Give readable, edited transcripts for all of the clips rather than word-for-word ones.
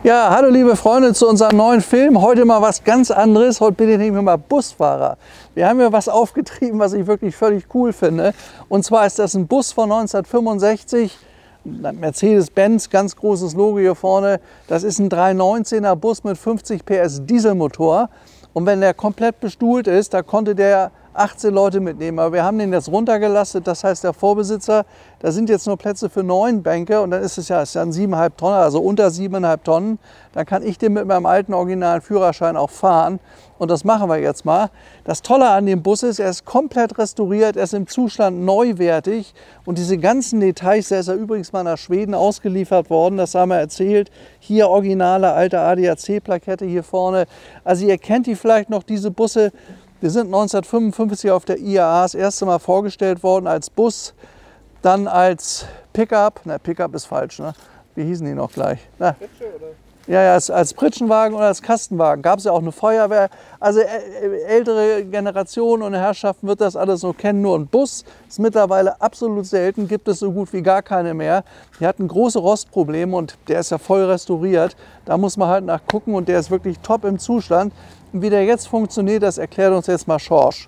Ja, hallo liebe Freunde zu unserem neuen Film. Heute mal was ganz anderes. Heute bin ich nämlich mal Busfahrer. Wir haben hier was aufgetrieben, was ich wirklich völlig cool finde. Und zwar ist das ein Bus von 1965, Mercedes-Benz, ganz großes Logo hier vorne. Das ist ein 319er Bus mit 50 PS Dieselmotor. Und wenn der komplett bestuhlt ist, da konnte der 18 Leute mitnehmen. Aber wir haben den jetzt runtergelastet, das heißt der Vorbesitzer, da sind jetzt nur Plätze für 9 Bänke und dann ist es ja ein 7,5 Tonnen, also unter 7,5 Tonnen. Dann kann ich den mit meinem alten originalen Führerschein auch fahren und das machen wir jetzt mal. Das Tolle an dem Bus ist, er ist komplett restauriert, er ist im Zustand neuwertig und diese ganzen Details, der ist ja übrigens mal nach Schweden ausgeliefert worden, das haben wir erzählt. Hier originale alte ADAC-Plakette hier vorne. Also ihr kennt die vielleicht noch, diese Busse. Wir sind 1955 auf der IAA das erste Mal vorgestellt worden als Bus, dann als Pickup. Na, Pickup ist falsch, ne? Wie hießen die noch gleich? Na, Pritsche, oder? Ja, als Pritschenwagen oder als Kastenwagen. Gab es ja auch eine Feuerwehr. Also ältere Generationen und Herrschaften wird das alles so kennen. Nur ein Bus ist mittlerweile absolut selten, gibt es so gut wie gar keine mehr. Die hatten große Rostprobleme und der ist ja voll restauriert. Da muss man halt nachgucken und der ist wirklich top im Zustand. Und wie der jetzt funktioniert, das erklärt uns jetzt mal Schorsch.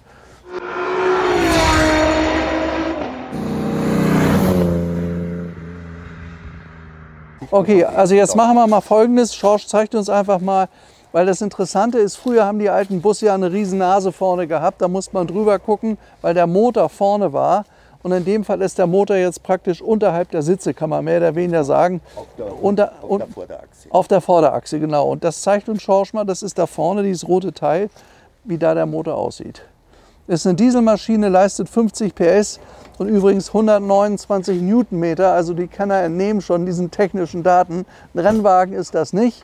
Okay, also jetzt machen wir mal Folgendes. Schorsch zeigt uns einfach mal, weil das Interessante ist, früher haben die alten Busse ja eine riesen Nase vorne gehabt. Da musste man drüber gucken, weil der Motor vorne war. Und in dem Fall ist der Motor jetzt praktisch unterhalb der Sitze, kann man mehr oder weniger sagen. Auf der Vorderachse. Auf der Vorderachse, genau. Und das zeigt uns Schorsch mal, das ist da vorne, dieses rote Teil, wie da der Motor aussieht. Das ist eine Dieselmaschine, leistet 50 PS und übrigens 129 Newtonmeter. Also die kann er entnehmen schon diesen technischen Daten. Ein Rennwagen ist das nicht.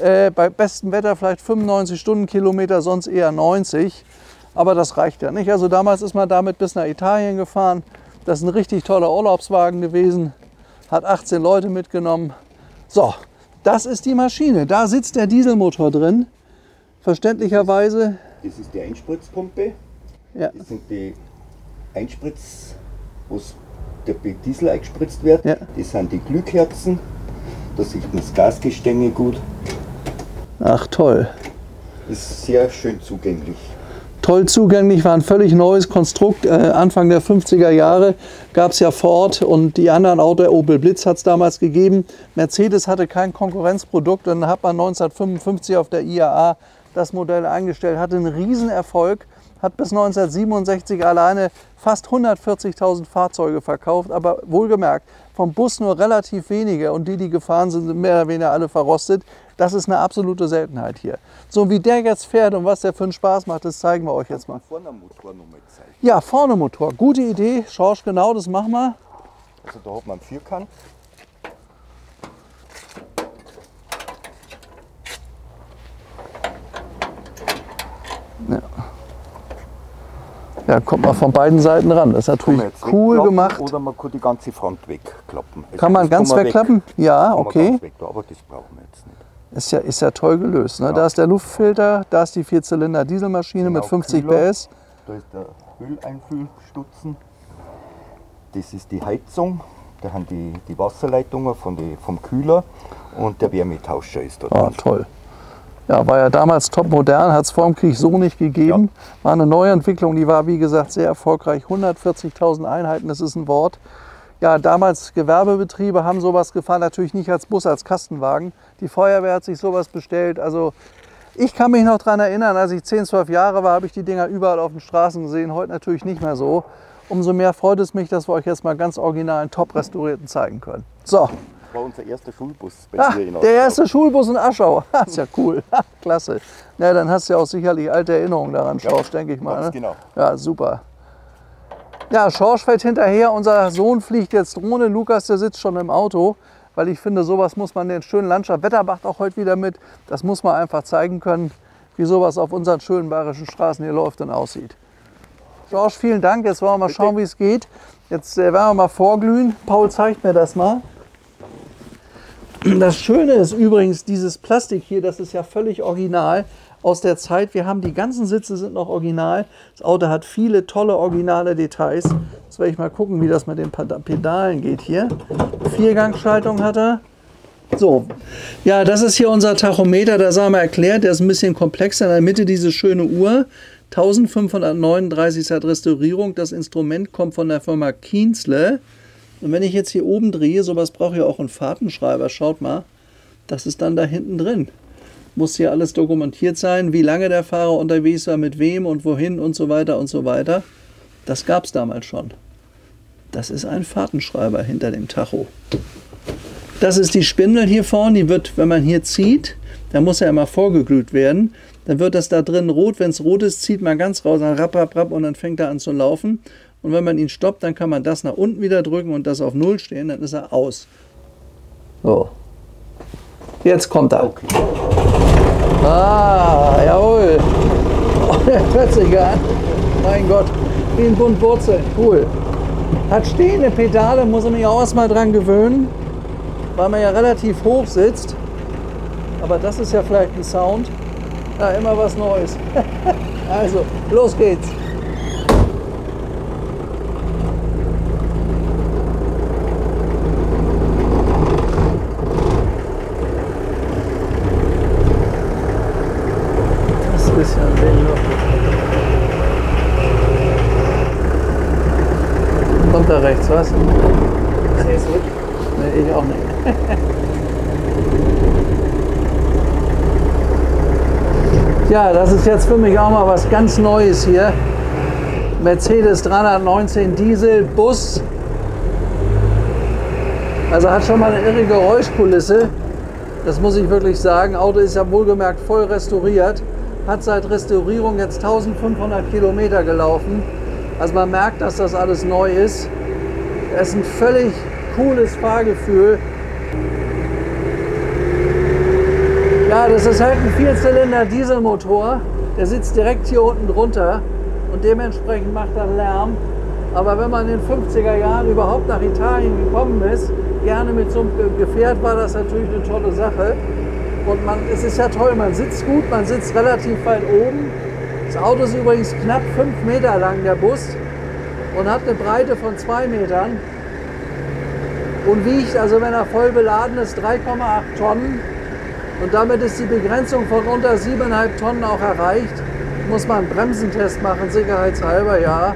Bei bestem Wetter vielleicht 95 Stundenkilometer, sonst eher 90. Aber das reicht ja nicht. Also damals ist man damit bis nach Italien gefahren. Das ist ein richtig toller Urlaubswagen gewesen. Hat 18 Leute mitgenommen. So, das ist die Maschine. Da sitzt der Dieselmotor drin. Verständlicherweise. Das ist die Einspritzpumpe. Ja. Das sind die Einspritz, wo der Diesel eingespritzt wird. Ja. Das sind die Glühkerzen. Da sieht man das Gasgestänge gut. Ach toll. Ist sehr schön zugänglich. Toll zugänglich, war ein völlig neues Konstrukt. Anfang der 50er Jahre gab es ja Ford und die anderen Autos, Opel Blitz hat es damals gegeben. Mercedes hatte kein Konkurrenzprodukt und dann hat man 1955 auf der IAA das Modell eingestellt, hatte einen Riesenerfolg, hat bis 1967 alleine fast 140.000 Fahrzeuge verkauft, aber wohlgemerkt, vom Bus nur relativ wenige und die gefahren sind, sind mehr oder weniger alle verrostet. Das ist eine absolute Seltenheit hier. So wie der jetzt fährt und was der für einen Spaß macht, das zeigen wir euch jetzt mal. Vorne Motor nochmal zeigen. Ja, vorne Motor. Gute Idee. Schorsch, genau, das machen wir. Also da hat man einen Vierkant. Ja. Ja, kommt man von beiden Seiten ran. Das ist natürlich cool gemacht. Oder man kann die ganze Front wegklappen. Also kann man ganz wegklappen? Ja, okay. Aber das brauchen wir jetzt nicht. Ist ja toll gelöst. Ne? Ja. Da ist der Luftfilter, da ist die 4-Zylinder Dieselmaschine genau, mit 50 Kühler. PS. Da ist der Öleinfüllstutzen. Das ist die Heizung. Da haben die Wasserleitungen vom Kühler und der Wärmetauscher ist da drin. Oh, toll. Ja, war ja damals top modern, hat es vor dem Krieg so nicht gegeben. Ja. War eine Neuentwicklung, die war wie gesagt sehr erfolgreich. 140.000 Einheiten, das ist ein Wort. Ja, damals Gewerbebetriebe haben sowas gefahren, natürlich nicht als Bus, als Kastenwagen. Die Feuerwehr hat sich sowas bestellt. Also ich kann mich noch daran erinnern, als ich 10, 12 Jahre war, habe ich die Dinger überall auf den Straßen gesehen. Heute natürlich nicht mehr so. Umso mehr freut es mich, dass wir euch jetzt mal ganz originalen, top restaurierten zeigen können. So. Das war unser erster Schulbus bei dir in Aschau. Der erste Schulbus in Aschau. Das ist ja cool. Klasse. Na, dann hast du ja auch sicherlich alte Erinnerungen daran, Schorsch, denke ich mal. Ne? Genau. Ja, super. Ja, Schorsch fällt hinterher. Unser Sohn fliegt jetzt Drohne. Lukas, der sitzt schon im Auto. Weil ich finde, sowas muss man den schönen Landschaft. Wetter macht auch heute wieder mit. Das muss man einfach zeigen können, wie sowas auf unseren schönen bayerischen Straßen hier läuft und aussieht. Schorsch, vielen Dank. Jetzt wollen wir mal schauen, wie es geht. Jetzt werden wir mal vorglühen. Paul zeigt mir das mal. Das Schöne ist übrigens, dieses Plastik hier, das ist ja völlig original aus der Zeit. Wir haben die ganzen Sitze sind noch original. Das Auto hat viele tolle originale Details. Jetzt werde ich mal gucken, wie das mit den Pedalen geht hier. Viergangschaltung hat er. So, ja, das ist hier unser Tachometer, das haben wir erklärt, der ist ein bisschen komplexer. In der Mitte diese schöne Uhr, 1539 seit Restaurierung. Das Instrument kommt von der Firma Kienzle. Und wenn ich jetzt hier oben drehe, sowas braucht ja auch einen Fahrtenschreiber, schaut mal, das ist dann da hinten drin. Muss hier alles dokumentiert sein, wie lange der Fahrer unterwegs war, mit wem und wohin und so weiter und so weiter. Das gab es damals schon. Das ist ein Fahrtenschreiber hinter dem Tacho. Das ist die Spindel hier vorne, die wird, wenn man hier zieht, da muss ja immer vorgeglüht werden, dann wird das da drin rot. Wenn es rot ist, zieht man ganz raus, dann rapp, rapp, rapp und dann fängt er an zu laufen. Und wenn man ihn stoppt, dann kann man das nach unten wieder drücken und das auf 0 stehen, dann ist er aus. So. Jetzt kommt er. Okay. Ah, jawohl. Oh, der hört sich an. Mein Gott, wie ein Bund Wurzeln. Cool. Hat stehende Pedale, muss ich mich auch erstmal dran gewöhnen, weil man ja relativ hoch sitzt. Aber das ist ja vielleicht ein Sound. Ja, immer was Neues. Also, los geht's. Das ist ja ein Ding. Kommt da rechts was? Nee, ich auch nicht. Ja, das ist jetzt für mich auch mal was ganz Neues hier. Mercedes 319 Diesel Bus. Also hat schon mal eine irre Geräuschkulisse. Das muss ich wirklich sagen. Auto ist ja wohlgemerkt voll restauriert. Hat seit Restaurierung jetzt 1500 Kilometer gelaufen. Also man merkt, dass das alles neu ist. Es ist ein völlig cooles Fahrgefühl. Ja, das ist halt ein 4-Zylinder Dieselmotor. Der sitzt direkt hier unten drunter und dementsprechend macht er Lärm. Aber wenn man in den 50er Jahren überhaupt nach Italien gekommen ist, gerne mit so einem Gefährt, war das natürlich eine tolle Sache. Und es ist ja toll, man sitzt gut, man sitzt relativ weit oben. Das Auto ist übrigens knapp 5 Meter lang, der Bus, und hat eine Breite von 2 Metern. Und wiegt, also wenn er voll beladen ist, 3,8 Tonnen. Und damit ist die Begrenzung von unter 7,5 Tonnen auch erreicht. Muss man einen Bremsentest machen, sicherheitshalber, ja.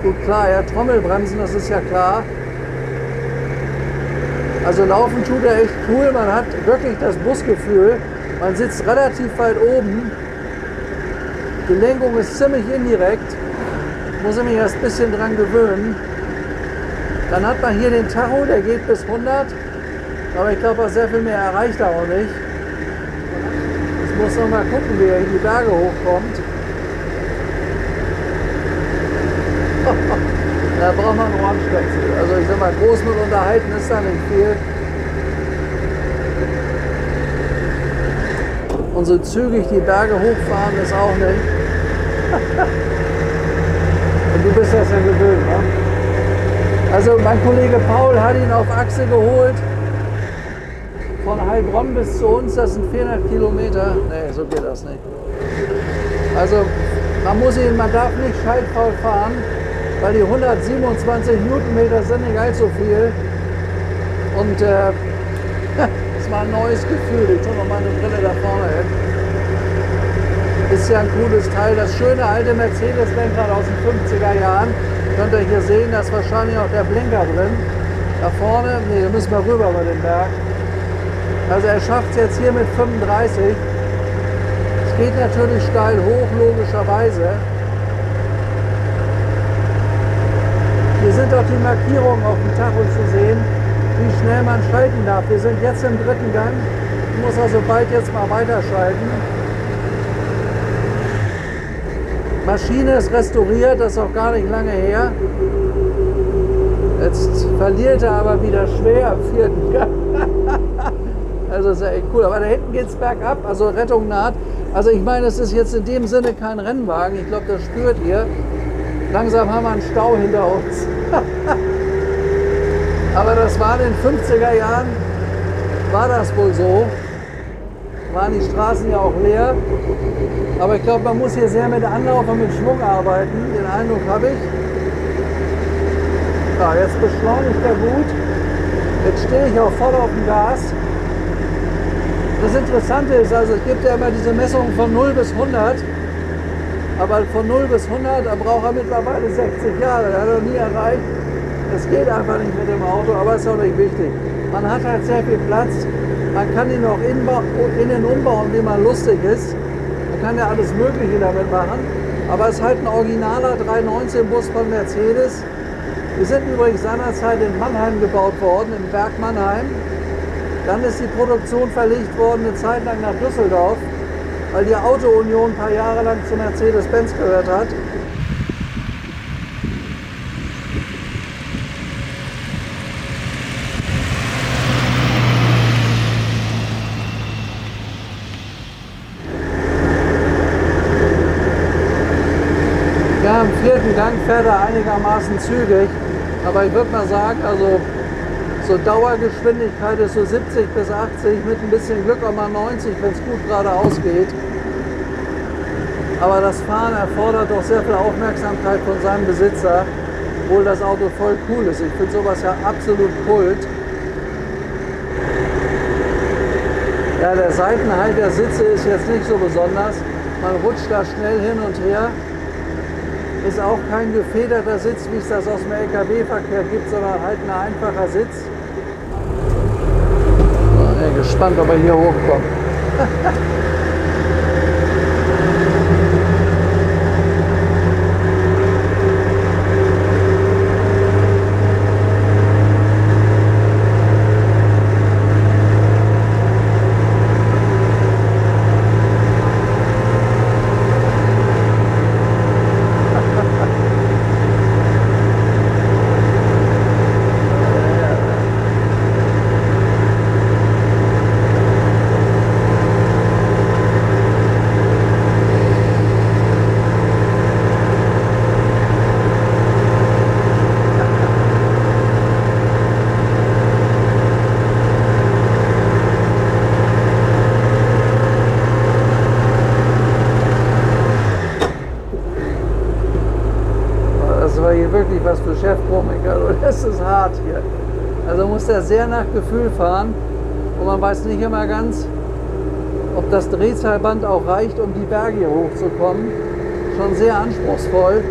Gut, klar, ja, Trommelbremsen, das ist ja klar. Also laufen tut er echt cool, man hat wirklich das Busgefühl. Man sitzt relativ weit oben. Die Lenkung ist ziemlich indirekt. Muss ich mich erst ein bisschen dran gewöhnen. Dann hat man hier den Tacho, der geht bis 100. Aber ich glaube, sehr viel mehr erreicht er auch nicht. Ich muss noch mal gucken, wie er in die Berge hochkommt. Da braucht man einen Ohrenstöpsel. Also ich sag mal, groß mit unterhalten ist da nicht viel. Und so zügig die Berge hochfahren ist auch nicht. Und du bist das ja gewöhnt, ne? Also mein Kollege Paul hat ihn auf Achse geholt. Von Heilbronn bis zu uns, das sind 400 Kilometer. Nee, so geht das nicht. Also man darf nicht schaltfaul fahren, weil die 127 Newtonmeter sind nicht allzu viel. Und es war ein neues Gefühl. Ich tue noch mal eine Brille da vorne hin. Ist ja ein cooles Teil. Das schöne alte Mercedes-Lenkrad aus den 50er Jahren. Könnt ihr hier sehen, da ist wahrscheinlich auch der Blinker drin. Da vorne, nee, da müssen wir rüber über den Berg. Also er schafft es jetzt hier mit 35. Es geht natürlich steil hoch, logischerweise. Hier sind auch die Markierungen auf dem Tacho zu sehen, wie schnell man schalten darf. Wir sind jetzt im 3. Gang. Ich muss also bald jetzt mal weiterschalten. Maschine ist restauriert, das ist auch gar nicht lange her. Jetzt verliert er aber wieder schwer am 4. Gang. Also ist ja echt cool. Aber da hinten geht es bergab, also Rettung naht. Also ich meine, es ist jetzt in dem Sinne kein Rennwagen. Ich glaube, das spürt ihr. Langsam haben wir einen Stau hinter uns. Aber das war in den 50er Jahren, war das wohl so. Waren die Straßen ja auch leer. Aber ich glaube, man muss hier sehr mit Anlauf und mit Schwung arbeiten. Den Eindruck habe ich. Ja, jetzt beschleunigt er gut. Jetzt stehe ich auch voll auf dem Gas. Das Interessante ist, also es gibt ja immer diese Messung von 0 bis 100, aber von 0 bis 100, da braucht er mittlerweile 60 Jahre, das hat er nie erreicht. Es geht einfach nicht mit dem Auto, aber ist auch nicht wichtig. Man hat halt sehr viel Platz, man kann ihn auch innen umbauen, wie man lustig ist. Man kann ja alles Mögliche damit machen, aber es ist halt ein originaler 319-Bus von Mercedes. Wir sind übrigens seinerzeit in Mannheim gebaut worden, im Werk Mannheim. Dann ist die Produktion verlegt worden, eine Zeit lang nach Düsseldorf, weil die Auto-Union ein paar Jahre lang zu Mercedes-Benz gehört hat. Ja, im 4. Gang fährt er einigermaßen zügig, aber ich würde mal sagen, also so Dauergeschwindigkeit ist so 70 bis 80, mit ein bisschen Glück auch mal 90, wenn es gut geradeaus geht. Aber das Fahren erfordert doch sehr viel Aufmerksamkeit von seinem Besitzer, obwohl das Auto voll cool ist. Ich finde sowas ja absolut Kult. Ja, der Seitenhalt der Sitze ist jetzt nicht so besonders. Man rutscht da schnell hin und her. Ist auch kein gefederter Sitz, wie es das aus dem LKW-Verkehr gibt, sondern halt ein einfacher Sitz. Ich bin gespannt, ob er hier hochkommt. Wirklich was für Chefkomiker, das ist hart hier. Also muss der sehr nach Gefühl fahren und man weiß nicht immer ganz, ob das Drehzahlband auch reicht, um die Berge hier hochzukommen. Schon sehr anspruchsvoll.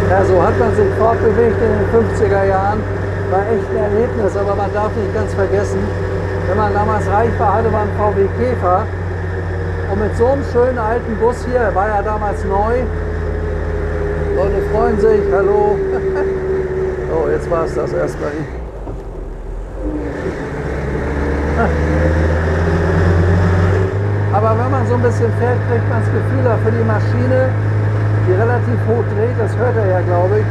Ja, so hat man sich fortbewegt in den 50er Jahren. War echt ein Erlebnis, aber man darf nicht ganz vergessen, wenn man damals reich war, hatte man einen VW Käfer. Und mit so einem schönen alten Bus hier, war ja damals neu. Leute freuen sich, hallo. Oh, jetzt war es das erstmal. Aber wenn man so ein bisschen fährt, kriegt man das Gefühl für die Maschine, die relativ hoch dreht, das hört er ja, glaube ich.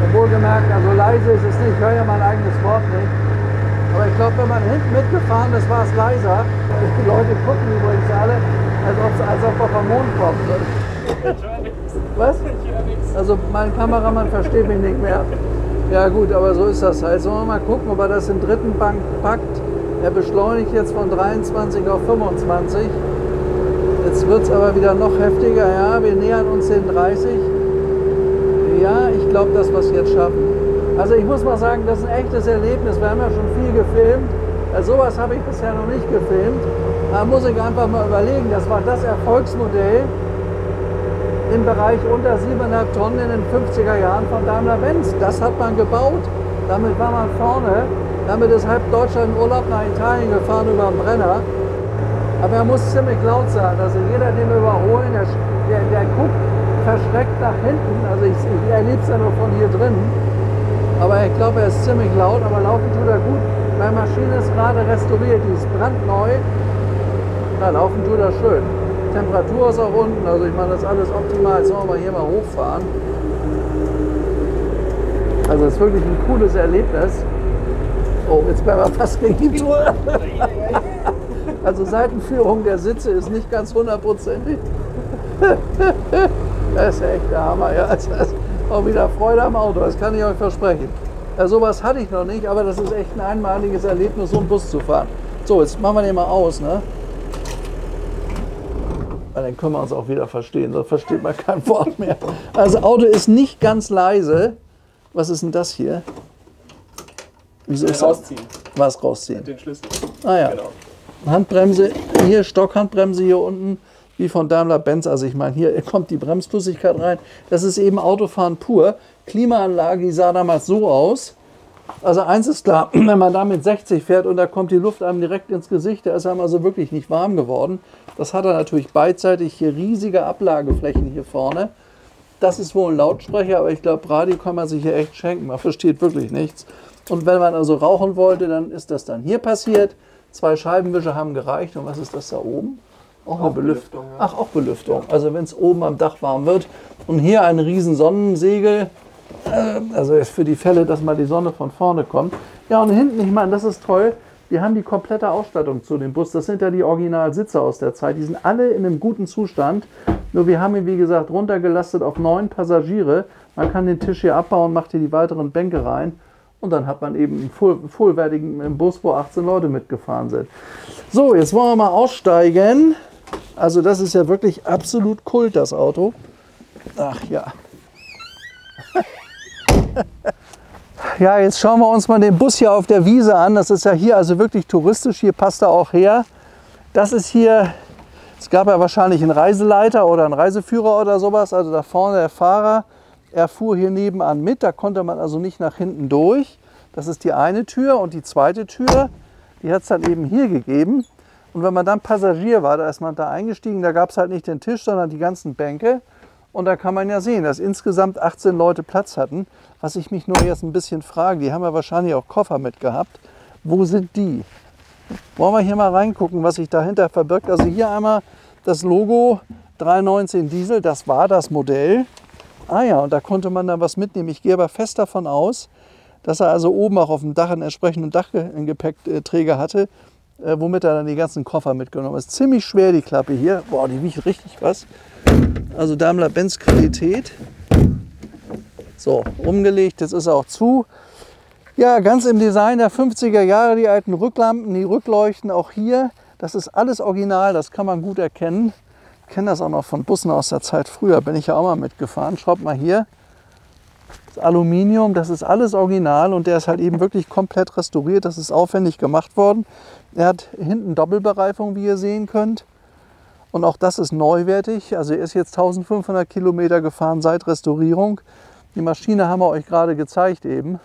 Und wohlgemerkt, also leise ist es nicht, ich höre ja mein eigenes Wort nicht. Aber ich glaube, wenn man hinten mitgefahren ist, war es leiser. Die Leute gucken übrigens alle, als ob er vom Mond kommt. Was? Also mein Kameramann versteht mich nicht mehr. Ja gut, aber so ist das halt. Sollen wir mal gucken, ob er das im 3. Bank packt. Er beschleunigt jetzt von 23 auf 25. Jetzt wird es aber wieder noch heftiger. Ja, wir nähern uns den 30. Ja, ich glaube, dass wir es jetzt schaffen. Also ich muss mal sagen, das ist ein echtes Erlebnis. Wir haben ja schon viel gefilmt. Sowas habe ich bisher noch nicht gefilmt. Da muss ich einfach mal überlegen, das war das Erfolgsmodell im Bereich unter 7,5 Tonnen in den 50er Jahren von Daimler-Benz. Das hat man gebaut, damit war man vorne. Damit ist halb Deutschland in Urlaub nach Italien gefahren über den Brenner. Aber er muss ziemlich laut sein. Also jeder, den wir überholen, der guckt verschreckt nach hinten. Also ich erlebe es ja nur von hier drin. Aber ich glaube, er ist ziemlich laut, aber laufen tut er gut. Meine Maschine ist gerade restauriert, die ist brandneu. Na, laufen tut er schön. Temperatur ist auch unten, also ich meine, das ist alles optimal. Jetzt wollen wir hier mal hochfahren. Also es ist wirklich ein cooles Erlebnis. Oh, jetzt bleiben wir fast gegen die Tour. Also Seitenführung der Sitze ist nicht ganz 100%ig. Das ist ja echt der Hammer. Ja, das ist auch wieder Freude am Auto, das kann ich euch versprechen. Ja, sowas hatte ich noch nicht, aber das ist echt ein einmaliges Erlebnis, so einen Bus zu fahren. So, jetzt machen wir den mal aus, ne? Dann können wir uns auch wieder verstehen, sonst versteht man kein Wort mehr. Also Auto ist nicht ganz leise. Was ist denn das hier? Wieso ist rausziehen. Was rausziehen? Mit den Schlüssel. Ah ja. Genau. Handbremse, hier Stockhandbremse hier unten, wie von Daimler-Benz. Also ich meine, hier kommt die Bremsflüssigkeit rein. Das ist eben Autofahren pur. Klimaanlage, die sah damals so aus. Also eins ist klar, wenn man da mit 60 fährt und da kommt die Luft einem direkt ins Gesicht, da ist einem also wirklich nicht warm geworden. Das hat er natürlich beidseitig, hier riesige Ablageflächen hier vorne. Das ist wohl ein Lautsprecher, aber ich glaube, Radio kann man sich hier echt schenken. Man versteht wirklich nichts. Und wenn man also rauchen wollte, dann ist das dann hier passiert. 2 Scheibenwischer haben gereicht. Und was ist das da oben? Auch eine Belüftung. Ja. Ach, auch Belüftung. Also wenn es oben am Dach warm wird. Und hier ein riesen Sonnensegel. Also ist für die Fälle, dass mal die Sonne von vorne kommt. Ja, und hinten, ich meine, das ist toll. Wir haben die komplette Ausstattung zu dem Bus. Das sind ja die Originalsitze aus der Zeit. Die sind alle in einem guten Zustand. Nur wir haben ihn, wie gesagt, runtergelastet auf 9 Passagiere. Man kann den Tisch hier abbauen, macht hier die weiteren Bänke rein. Und dann hat man eben einen vollwertigen Bus, wo 18 Leute mitgefahren sind. So, jetzt wollen wir mal aussteigen. Also das ist ja wirklich absolut Kult, das Auto. Ach ja. Ja, jetzt schauen wir uns mal den Bus hier auf der Wiese an. Das ist ja hier also wirklich touristisch. Hier passt er auch her. Das ist hier, es gab ja wahrscheinlich einen Reiseleiter oder einen Reiseführer oder sowas. Also da vorne der Fahrer. Er fuhr hier nebenan mit, da konnte man also nicht nach hinten durch. Das ist die eine Tür und die zweite Tür, die hat es dann eben hier gegeben. Und wenn man dann Passagier war, da ist man da eingestiegen, da gab es halt nicht den Tisch, sondern die ganzen Bänke. Und da kann man ja sehen, dass insgesamt 18 Leute Platz hatten. Was ich mich nur jetzt ein bisschen frage, die haben ja wahrscheinlich auch Koffer mitgehabt. Wo sind die? Wollen wir hier mal reingucken, was sich dahinter verbirgt. Also hier einmal das Logo 319 Diesel, das war das Modell. Ah ja, und da konnte man dann was mitnehmen. Ich gehe aber fest davon aus, dass er also oben auch auf dem Dach einen entsprechenden Dachgepäckträger hatte, womit er dann die ganzen Koffer mitgenommen hat. Ist ziemlich schwer, die Klappe hier. Boah, die wiegt richtig was. Also Daimler-Benz Qualität. So, umgelegt, jetzt ist er auch zu. Ja, ganz im Design der 50er Jahre, die alten Rücklampen, die Rückleuchten auch hier. Das ist alles original, das kann man gut erkennen. Ich kenne das auch noch von Bussen aus der Zeit früher, bin ich ja auch mal mitgefahren. Schaut mal hier, das Aluminium, das ist alles original und der ist halt eben wirklich komplett restauriert. Das ist aufwendig gemacht worden. Er hat hinten Doppelbereifung, wie ihr sehen könnt. Und auch das ist neuwertig. Also er ist jetzt 1500 Kilometer gefahren seit Restaurierung. Die Maschine haben wir euch gerade gezeigt eben.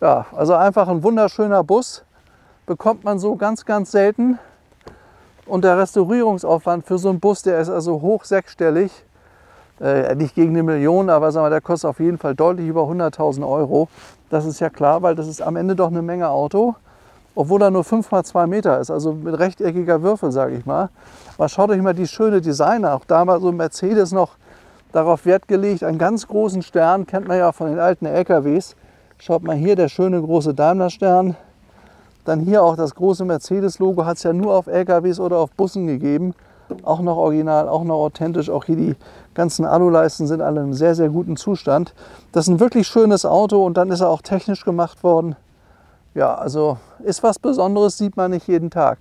Ja, also einfach ein wunderschöner Bus. Bekommt man so ganz, ganz selten. Und der Restaurierungsaufwand für so einen Bus, der ist also hoch sechsstellig. Nicht gegen 1 Million, aber sagen wir, der kostet auf jeden Fall deutlich über 100.000 Euro. Das ist ja klar, weil das ist am Ende doch eine Menge Auto. Obwohl er nur 5 mal 2 Meter ist, also mit rechteckiger Würfel, sage ich mal. Aber schaut euch mal die schöne Design an. Auch damals so Mercedes noch darauf Wert gelegt. Einen ganz großen Stern, kennt man ja von den alten LKWs. Schaut mal hier, der schöne große Daimler-Stern. Dann hier auch das große Mercedes-Logo, hat es ja nur auf LKWs oder auf Bussen gegeben. Auch noch original, auch noch authentisch. Auch hier die ganzen Aluleisten sind alle in einem sehr, sehr guten Zustand. Das ist ein wirklich schönes Auto und dann ist er auch technisch gemacht worden. Ja, also ist was Besonderes, sieht man nicht jeden Tag.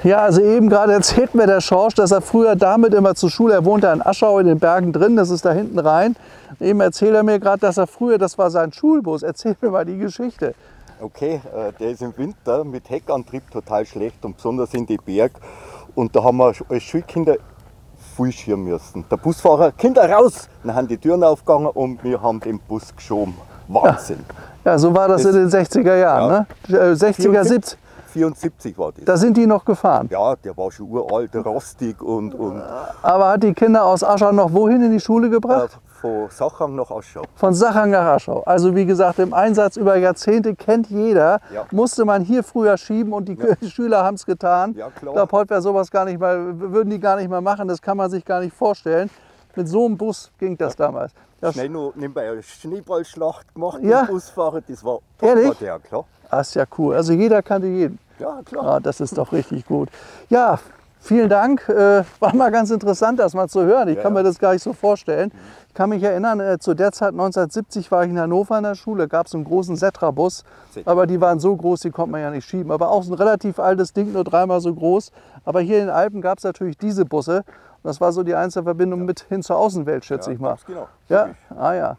Ja, also eben gerade erzählt mir der Schorsch, dass er früher damit immer zur Schule, er wohnte in Aschau in den Bergen drin, das ist da hinten rein. Eben erzählt er mir gerade, dass er früher, das war sein Schulbus. Erzähl mir mal die Geschichte. Okay, der ist im Winter mit Heckantrieb total schlecht und besonders in die Berg. Und da haben wir als Schulkinder viel schieren müssen. Der Busfahrer, Kinder raus! Dann haben die Türen aufgegangen und wir haben den Bus geschoben. Wahnsinn! Ja, so war das in den 60er Jahren, ja. Ne? 60er, 70. 74 war das. Da sind die noch gefahren? Ja, der war schon uralt, rostig und Aber hat die Kinder aus Aschau noch wohin in die Schule gebracht? von Sachang nach Aschau. Von Sachang nach Aschau. Also wie gesagt, im Einsatz über Jahrzehnte kennt jeder. Ja. Musste man hier früher schieben und die Schüler haben es getan. Ja, klar. Ich glaube, heute wäre sowas gar nicht mehr, würden die gar nicht mehr machen. Das kann man sich gar nicht vorstellen. Mit so einem Bus ging das damals. Das Schnell noch nebenbei eine Schneeballschlacht gemacht Ja. mit dem Busfahrer. Das war Ehrlich? der, klar. ist ja cool. Also jeder kannte jeden. Ja, klar. Ah, das ist doch richtig gut. Ja, vielen Dank. War mal ganz interessant, das mal zu hören. Ich kann mir das gar nicht so vorstellen. Ich kann mich erinnern, zu der Zeit 1970 war ich in Hannover in der Schule, gab es einen großen Setra-Bus, aber die waren so groß, die konnte man ja nicht schieben. Aber auch so ein relativ altes Ding, nur 3-mal so groß. Aber hier in den Alpen gab es natürlich diese Busse. Und das war so die einzige Verbindung mit hin zur Außenwelt, schätze ich mal. Genau. Ja, ja.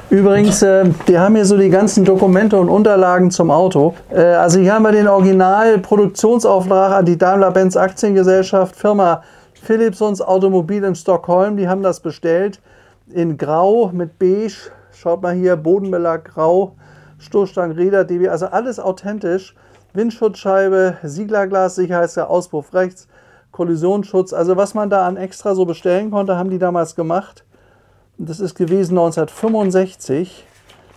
Übrigens, die haben hier so die ganzen Dokumente und Unterlagen zum Auto. Also hier haben wir den Original-Produktionsauftrag an die Daimler-Benz Aktiengesellschaft, Firma Philipsons Automobil in Stockholm. Die haben das bestellt in Grau mit Beige. Schaut mal hier, Bodenbelag Grau, Stoßstangen, Räder, DB, also alles authentisch. Windschutzscheibe, Sieglerglas, Sicherheitsglas, Auspuff rechts, Kollisionsschutz. Also was man da an extra so bestellen konnte, haben die damals gemacht. Das ist gewesen 1965.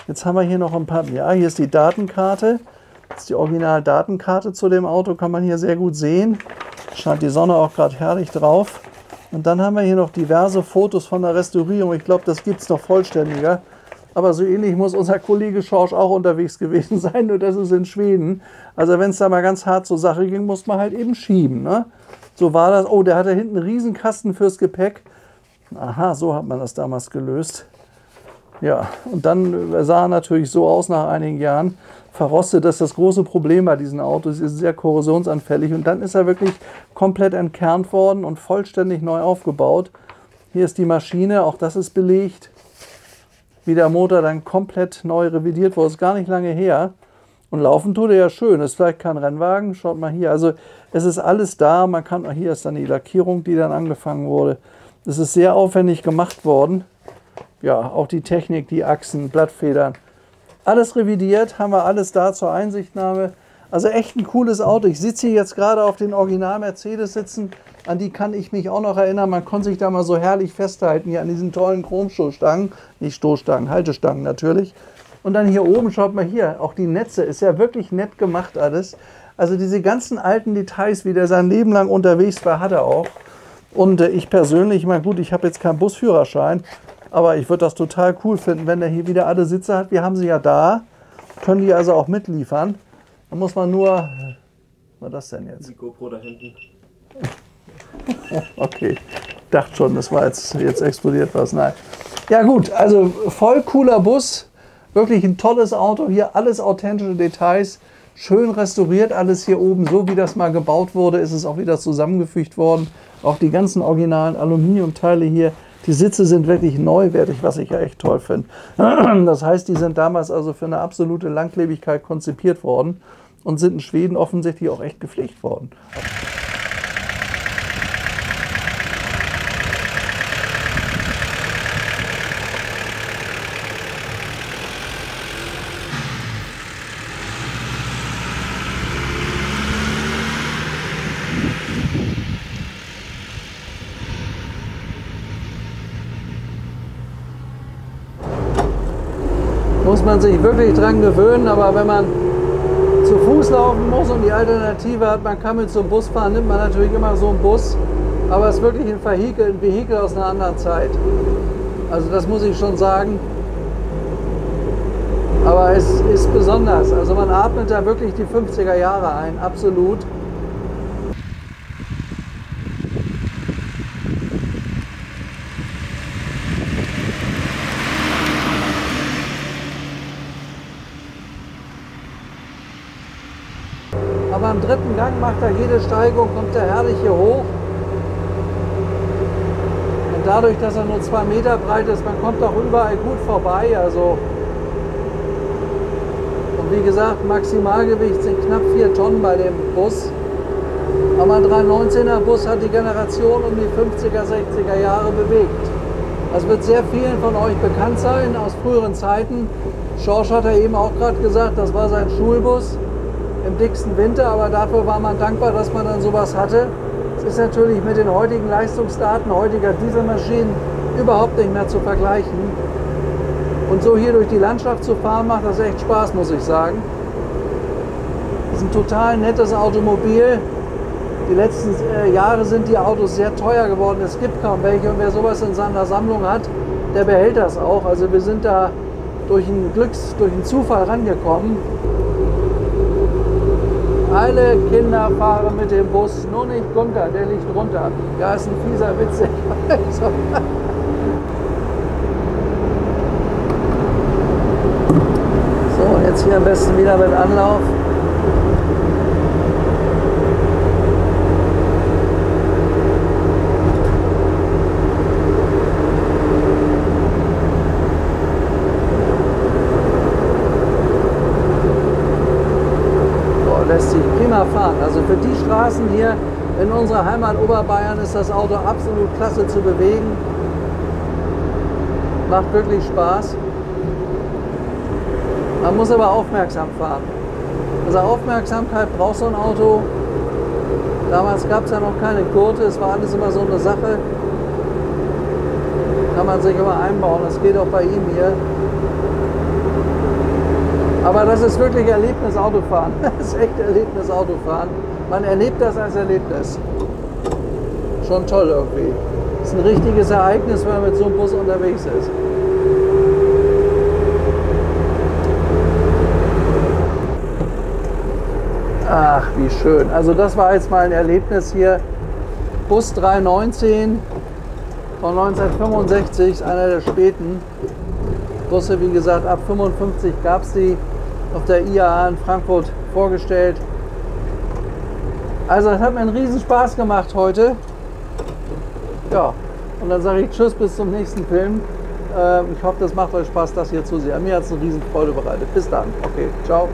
Jetzt haben wir hier noch ein paar, ja, hier ist die Datenkarte. Das ist die Original-Datenkarte zu dem Auto, kann man hier sehr gut sehen. Scheint die Sonne auch gerade herrlich drauf. Und dann haben wir hier noch diverse Fotos von der Restaurierung. Ich glaube, das gibt es noch vollständiger. Aber so ähnlich muss unser Kollege Schorsch auch unterwegs gewesen sein, nur das ist in Schweden. Also wenn es da mal ganz hart zur Sache ging, muss man halt eben schieben. Ne? So war das. Oh, der hat da hinten einen Riesenkasten fürs Gepäck. Aha, so hat man das damals gelöst. Ja, und dann sah er natürlich so aus nach einigen Jahren. Verrostet, das ist das große Problem bei diesen Autos, ist sehr korrosionsanfällig. Und dann ist er wirklich komplett entkernt worden und vollständig neu aufgebaut. Hier ist die Maschine, auch das ist belegt. Wie der Motor dann komplett neu revidiert wurde, ist gar nicht lange her. Und laufen tut er ja schön, ist vielleicht kein Rennwagen, schaut mal hier. Also es ist alles da, man kann, hier ist dann die Lackierung, die dann angefangen wurde. Es ist sehr aufwendig gemacht worden. Ja, auch die Technik, die Achsen, Blattfedern. Alles revidiert, haben wir alles da zur Einsichtnahme. Also echt ein cooles Auto. Ich sitze hier jetzt gerade auf den Original Mercedes sitzen. An die kann ich mich auch noch erinnern. Man konnte sich da mal so herrlich festhalten, hier an diesen tollen Chromstoßstangen. Nicht Stoßstangen, Haltestangen natürlich. Und dann hier oben, schaut mal hier, auch die Netze, ist ja wirklich nett gemacht alles. Also diese ganzen alten Details, wie der sein Leben lang unterwegs war, hat er auch. Und ich persönlich, ich meine gut, ich habe jetzt keinen Busführerschein, aber ich würde das total cool finden, wenn der hier wieder alle Sitze hat. Wir haben sie ja da, können die also auch mitliefern. Da muss man nur, was war das denn jetzt? Die GoPro da hinten. Okay, ich dachte schon, das war jetzt explodiert was. Nein. Ja gut, also voll cooler Bus, wirklich ein tolles Auto, hier alles authentische Details. Schön restauriert, alles hier oben, so wie das mal gebaut wurde, ist es auch wieder zusammengefügt worden. Auch die ganzen originalen Aluminiumteile hier, die Sitze sind wirklich neuwertig, was ich ja echt toll finde. Das heißt, die sind damals also für eine absolute Langlebigkeit konzipiert worden und sind in Schweden offensichtlich auch echt gepflegt worden. Muss man sich wirklich dran gewöhnen, aber wenn man zu Fuß laufen muss und die Alternative hat, man kann mit so einem Bus fahren, nimmt man natürlich immer so einen Bus, aber es ist wirklich ein Vehikel aus einer anderen Zeit. Also das muss ich schon sagen. Aber es ist besonders, also man atmet da wirklich die 50er Jahre ein, absolut. Aber im dritten Gang macht er jede Steigung, kommt er herrlich hier hoch. Und dadurch, dass er nur 2 Meter breit ist, man kommt auch überall gut vorbei. Also und wie gesagt, Maximalgewicht sind knapp 4 Tonnen bei dem Bus. Aber ein 319er Bus hat die Generation um die 50er, 60er Jahre bewegt. Das wird sehr vielen von euch bekannt sein aus früheren Zeiten. Schorsch hat ja eben auch gerade gesagt, das war sein Schulbus im dicksten Winter, aber dafür war man dankbar, dass man dann sowas hatte. Es ist natürlich mit den heutigen Leistungsdaten heutiger Dieselmaschinen überhaupt nicht mehr zu vergleichen. Und so hier durch die Landschaft zu fahren, macht das echt Spaß, muss ich sagen. Das ist ein total nettes Automobil. Die letzten Jahre sind die Autos sehr teuer geworden. Es gibt kaum welche und wer sowas in seiner Sammlung hat, der behält das auch. Also wir sind da durch einen Zufall rangekommen. Alle Kinder fahren mit dem Bus, nur nicht Gunther, der liegt runter. Ja, ist ein fieser Witz. Also. So, jetzt hier am besten wieder mit Anlauf. Lässt sich prima fahren. Also für die Straßen hier in unserer Heimat Oberbayern ist das Auto absolut klasse zu bewegen. Macht wirklich Spaß. Man muss aber aufmerksam fahren. Also Aufmerksamkeit braucht so ein Auto. Damals gab es ja noch keine Gurte, es war alles immer so eine Sache. Kann man sich immer einbauen, das geht auch bei ihm hier. Aber das ist wirklich Erlebnis-Autofahren. Das ist echt Erlebnis-Autofahren. Man erlebt das als Erlebnis. Schon toll irgendwie. Das ist ein richtiges Ereignis, wenn man mit so einem Bus unterwegs ist. Ach, wie schön. Also das war jetzt mal ein Erlebnis hier. Bus 319 von 1965, einer der späten Busse. Wie gesagt, ab 55 gab es die auf der IAA in Frankfurt vorgestellt. Also es hat mir einen riesen Spaß gemacht heute. Ja, und dann sage ich Tschüss, bis zum nächsten Film. Ich hoffe, das macht euch Spaß, das hier zu sehen. Mir hat es eine riesen Freude bereitet. Bis dann. Okay, ciao.